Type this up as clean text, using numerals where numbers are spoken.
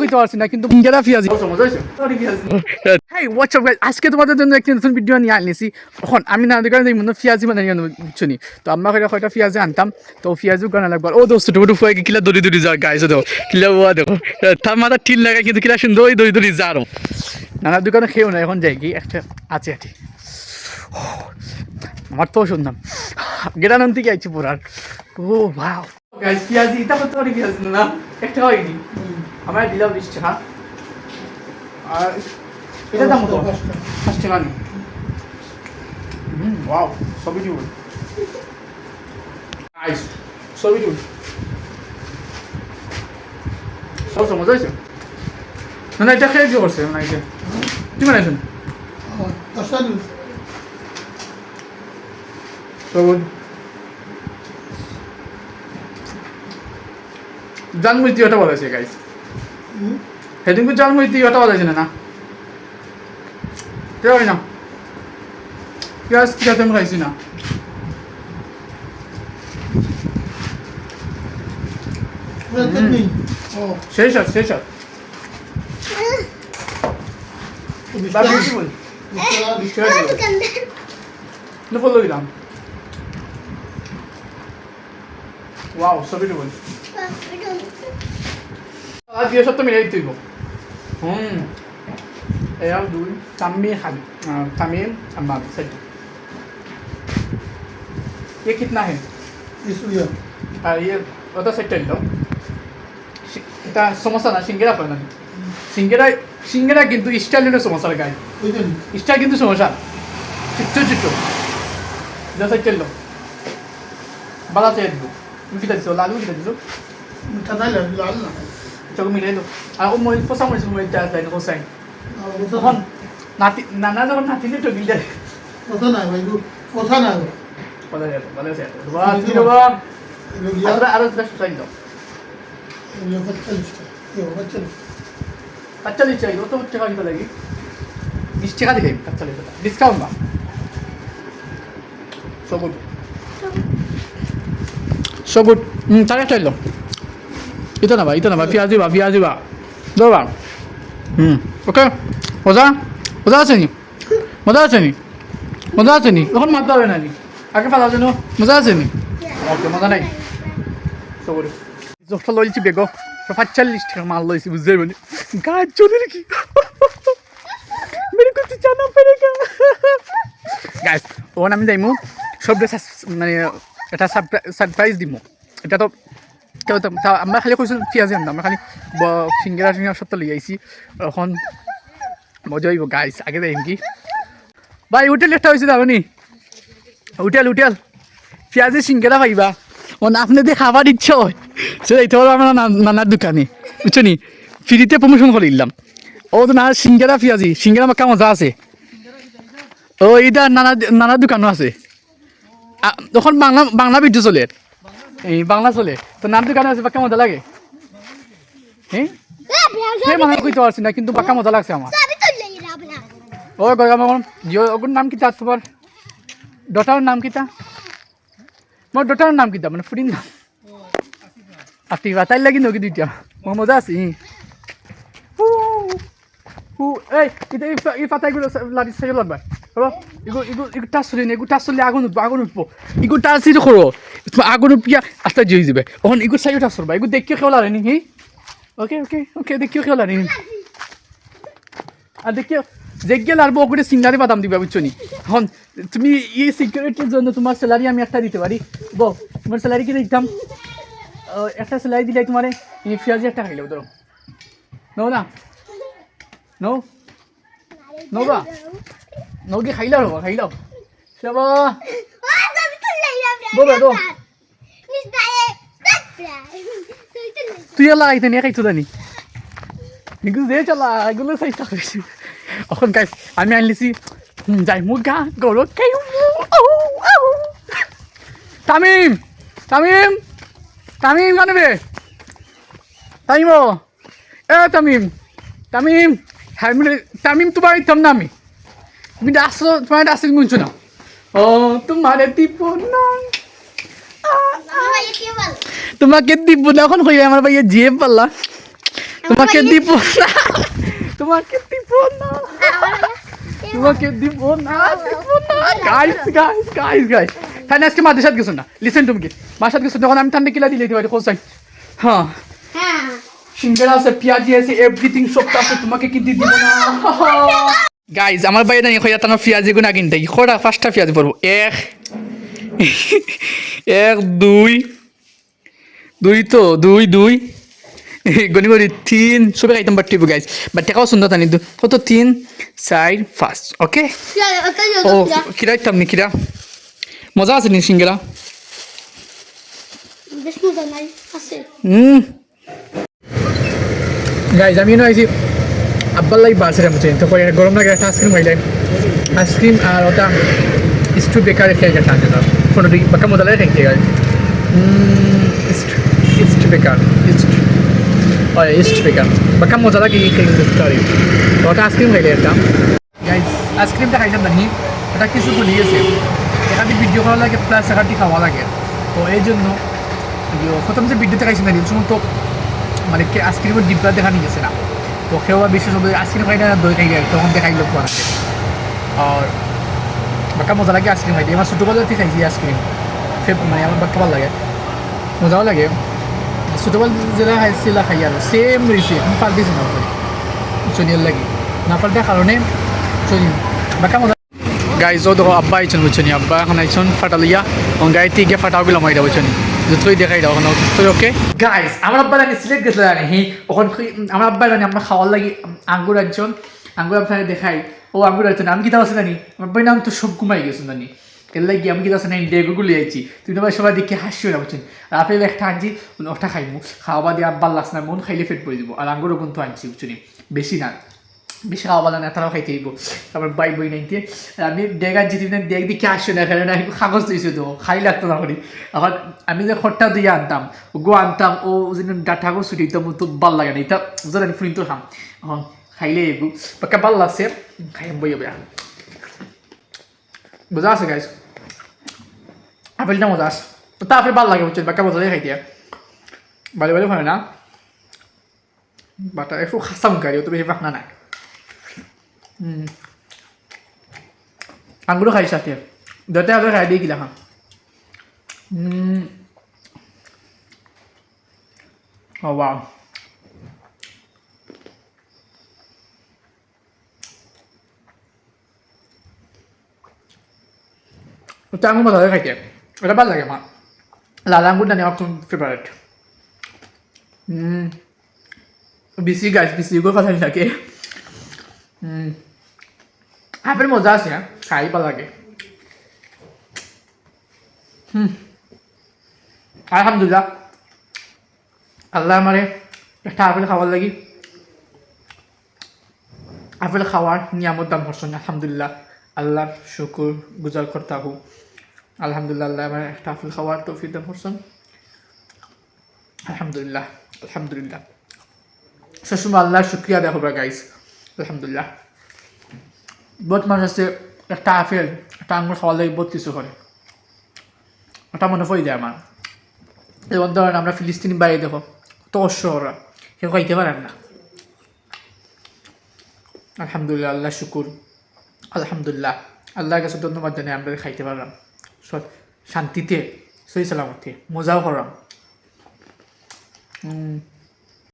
কইতে পারছি না কিন্তু সিঙ্গারা পেঁয়াজি মজা হয়েছে। হেই হোয়াটস আপ গাইস, আজকে তোমাদের জন্য একটা নতুন ভিডিও নিয়ে আনছি। এখন আমি না দোকানে যাই মনে পেঁয়াজি বানাই বুঝছো নি, তো আমরা কয়টা পেঁয়াজি আনতাম, তো পেঁয়াজু গানা লাগবে। ও দোস্ত টুকু ফুয়ে কিলা দড়ি দড়ি যায় গাইছে, দেখো কিলা ওয়া দেখো তার মাথা ঠিক লাগায় কিন্তু কিলা সুন্দর দড়ি দড়ি যা আরো নানা দোকানে খেয়েও না। এখন যাই কি একটা আছে আটি আমার তো শুনলাম গেরানন থেকে আইছি পুরার। ও ভাও গাইস, পেঁয়াজি এটা কত করে পেঁয়াজ না একটা হয়নি, আমরা দিলাম 20 টাকা। আর এটা দাম কত? 5 টাকা নি। ওয়াও, সবই দিব গাইস, সবই দিব। সব মজা হয়েছে না? না এটা খেয়ে কি করছে না? এটা কি বানাইছেন? জানমুইতি ওটা বলা হয়েছে গাইস, সেদিন তো জানমুইতি ওটা বলা হয়েছে না? কে হয় না পেঁয়াজ কি আমি খাইছি না। সেই সাথ সেই সাথ বললো দিলাম। ওয়াও, সবই বল দিয়ে সব তো মিলাই দিতে এরাও দুই तामीम हमाम सही। ये कितना है? ये ওটা সেট লো এটা সমস্যা না। সিঙ্গেরা পায় না, সিঙ্গেরা কিন্তু স্টাইল হলো সমস্যার গাই, স্টাইল কিন্তু সমস্যা চিট্টু চিট্টু যা সেট লো বালা চেয়ে দিব। তুমি কিটা দিছো? লালু কিটা দিছো? লাল না চোখ মিলাই লো। আর ও মই পোসা মই মই যা যাই না হোসাইন তখন নাতি নানা যখন নাতিলে তো গিলে কথা না ভাই, কথা না কথা যায় ভালো আছে তো বাবা কি বাবা আর দশ চাই দাও। ये 45 चाहिए तो टाका की लगेगी 20 টাকা দিলে 45 টাকা ডিসকাউন্ট না। সো গুড তাহলে চাইলো এটা না ভাই পেঁয়াজি বা দো বা ওকে মজা আছে নি? মজা আছে নি? এখন মারতে হবে না নি আগে ফেলার জন্য মজা আছে নি? ওকে মজা নাই। সবরে জোরটা লইছি বেগো 45 টাকা মাল লইছি বুঝতে বলি গাছ চলে কি মেরে কুছ জানা পড়েগা গাইস। ওখানে আমি যাইমু সব মানে এটা সারপ্রাইজ দিমু। এটা তো কেউ তো আমরা খালি কইছি পেঁয়াজি আনতাম, আমরা খালি সিঙ্গারা সব তো লই আইছি। এখন মজা হইব গাইস। আগে যাইম কি ভাই হোটেল একটা হয়েছে যাবনি? হোটেল পেঁয়াজি সিঙ্গারা পাইবা আপনি দিয়ে খাবার ইচ্ছা হয় সে যাইতে পারবো আমরা নানার দোকানে বুঝছো নি, ফ্রিতে প্রমোশন করে দিলাম। ও তো না সিঙ্গারা পেঁয়াজি সিঙ্গারা মাক্কা মজা আছে। ও এইটা নানার দোকানও আছে। তখন বাংলা ভিডিও চলে, এই বাংলা চলে তো নাম দোকানে আছে বাক্কা মজা লাগে। হ্যাঁ সে মানে কইতে পারছি না কিন্তু বাক্কা মজা লাগছে আমার। ও আমার ওগুর নাম কিতা? তোমার ডটার নাম কিতা? মোর ডটার নাম কিতা মানে ফুরির নাম আতিবা, তাই লাগি নকি দুইটা মোর মজা আছে। এই এই পাতাগুলো লাড়ি সাইড লাগবে হলো এগুলো টাচ চলি না, এগুলো টাচ চললে আগুন উঠবো এগুলো টাচ যদি করো আগুন উঠিয়া আস্তে জড়ি যাবে। এখন এগুলো সাইড টাচ করবা এগুলো দেখিও খেলা নি হি ওকে দেখিও খেলা নি আর দেখিও যে গেল আর বকুড়ে সিঙ্গারি বাদাম দিবা বুঝছো নি। এখন তুমি এই সিকিউরিটির জন্য তোমার স্যালারি আমি একটা দিতে পারি। বল তোমার স্যালারি কি দিতাম? একটা স্যালারি দিলে তোমার পেঁয়াজি একটা খাইলে ধরো না বা কি খাইলাও সবা তুই এলা আইতে নিয়ে খাইছো জানি এগুলো দিয়ে চলা এগুলো চেষ্টা করেছি। এখন গাইস আমি আনলিছি যাই মুখ গা গরো তামিম কানবে তামিম তামিম তোমার ইতাম না আমি তুমি আসো তোমার আসিল বুঝছো না। ও তোমার দিব না তোমাকে দিব না এখন হয়ে আমার ভাইয়া জিয়ে পারলা তোমাকে দিব না তোমাকে দিব না তোমাকে দিব না গাইস গাইস গাইস গাইস তাই আজকে মাদ্রাসাত গেছো না লিসেন তুমি কি মাদ্রাসাত গেছো তখন আমি ঠান্ডা কিলা দিলে দিতে কোসাই হ্যাঁ সিঙ্গারা আছে পেঁয়াজি আছে এভরিথিং সবটা আছে তোমাকে কিনতে দিব না গাইস আমার বাইরে নাই কইয়া তানা পেঁয়াজি গুনা কিনতে খোড়া পাঁচটা পেঁয়াজি পড়বো এক এক দুই দুই তো দুই দুই গনি গনি তিন সবে খাইতাম বাট্টিব গাইস বাট টাকাও সুন্দর তানি কত তিন চার পাঁচ ওকে ও কিরাইতাম নি কিরা মজা আছে নি সিঙ্গারা গাইস আমি আইছি আব্বার লাই বাসের মধ্যে তো কই গরম লাগে একটা আইসক্রিম খাইলে আইসক্রিম আর ওটা স্ট্রু বেকারে খেয়ে গেছে আনতে না কোনো দিকে বাকা মজা লাগে খেয়ে গেছে স্ট্রু বেকার ইস্ট বেকার বাকা মজা লাগে খেয়ে বুঝতে পারি ওটা আইসক্রিম খাইলে একটা গাইস আইসক্রিমটা খাইতাম না ওটা কিছু বলিয়েছে এখানে ভিডিও করা লাগে প্লাস এখানে খাওয়া লাগে তো এই জন্য প্রথম যে ভিডিওতে খাইছি না সময় তো মানে আইসক্রিমের ডিব্বা দেখা নিয়ে গেছে না তো খেয়ে বিশেষ হবে আইসক্রিম খাই না দই খাই তখন দেখাই লোক আছে আর বাক্কা মজা লাগে আইসক্রিম খাইতে আমার ছোটোবেলাতে খাইছি আইসক্রিম মানে আমার বাক্কা ভালো লাগে মজাও লাগে ছোটোবেলা যেটা খাইছিলা খাই আর সেম রয়েছে আমি পাল্টেছি না চনিয়ার লাগে না পাল্টার কারণে চলি বাক্কা মজা গাইজ ও দেখো আব্বা আইছন বুঝছনি আব্বা এখন আইছন ফাটালিয়া গাড়ি থেকে ফাটাও গেলাম আইডা বুঝছনি যতই দেখাই দাও ওখানে তো ওকে গাইজ আমার আব্বা জানি সিলেট গেছিল জানি ওখান আমার আব্বা জানি আমরা খাওয়ার লাগি আঙ্গুর আনছন আঙ্গুর আপনাকে দেখাই ও আঙ্গুর আনছেন আমি কিতা আছে জানি আমার ভাই নাম তো সব ঘুমাই গেছেন জানি এর লাগি আমি কিতা আছে না ডেগুগুলি আইছি তুই না সবাই দেখে হাসিও না বুঝছেন আর আপেল একটা আনছি ওটা খাইমু খাওয়া দিয়ে আব্বার লাস না মন খাইলে ফেট পড়ে দিব আর আঙ্গুরও কিন্তু আনছি বুঝছনি বেশি না বেশি খাওয়া বলা না তারাও খাইতে দিব আমার বাই বই নাইতে আমি ডেগার জিতি না দেখ দিকে আসছো না এখানে না কাগজ দিয়েছো তো খাই লাগতো না করি এখন আমি যে খট্টা দিয়ে আনতাম গো আনতাম ও যেন ডাঠাগো ছুটি দিতাম তো ভাল লাগে না এটা বুঝলেন আমি ফুরিন তো খাম এখন খাইলে এগু বাক্কা ভাল লাগছে খাইম বই হবে বোঝা আছে গাইস আপেলটা মজা আছে তা আপেল ভাল লাগে বুঝছেন বাক্কা মজা খাইতে ভালো ভালো হয় না বাটা একটু খাসাম গাড়ি তো বেশি পাকনা নাই আঙ্গুরও খাই সাথে দুটা আগে খাই দিয়ে গিলা খাম ও ওয়াও ওটা আঙ্গুর মজা লাগে খাইতে ওটা ভালো লাগে আমার লাল আঙ্গুরটা নেওয়া খুব ফেভারিট বিসি গাছ বিসি করে কথা থাকে আপেল মজা আছে খাই ভালো লাগে আলহামদুলিল্লাহ আল্লাহ আমারে একটা আপেল খাওয়ার লাগি আপেল খাওয়ার নিয়ামত দাম করছেন আলহামদুলিল্লাহ আল্লাহর শুকুর গুজার করতে থাকুক আলহামদুলিল্লাহ আল্লাহ আমার একটা আপেল খাওয়ার তৌফিক দান করছেন আলহামদুলিল্লাহ আলহামদুলিল্লাহ সবসময় আল্লাহর শুক্রিয়া দেখো গাইস আলহামদুলিল্লাহ বহুত মানুষ আছে একটা আপেল একটা আঙুর খাওয়ার লাগে বহুত কিছু করে ওটা মনে পড়ে যায় আমার যেমন ধরেন আমরা ফিলিস্তিনি বাইরে দেখো কত কষ্ট ওরা কেউ খাইতে পারেন না আলহামদুলিল্লাহ আল্লাহ শুকুর আলহামদুলিল্লাহ আল্লাহর কাছে ধন্যবাদ জানাই আমরা খাইতে পারলাম শান্তিতে সহি সালামতে মজাও করলাম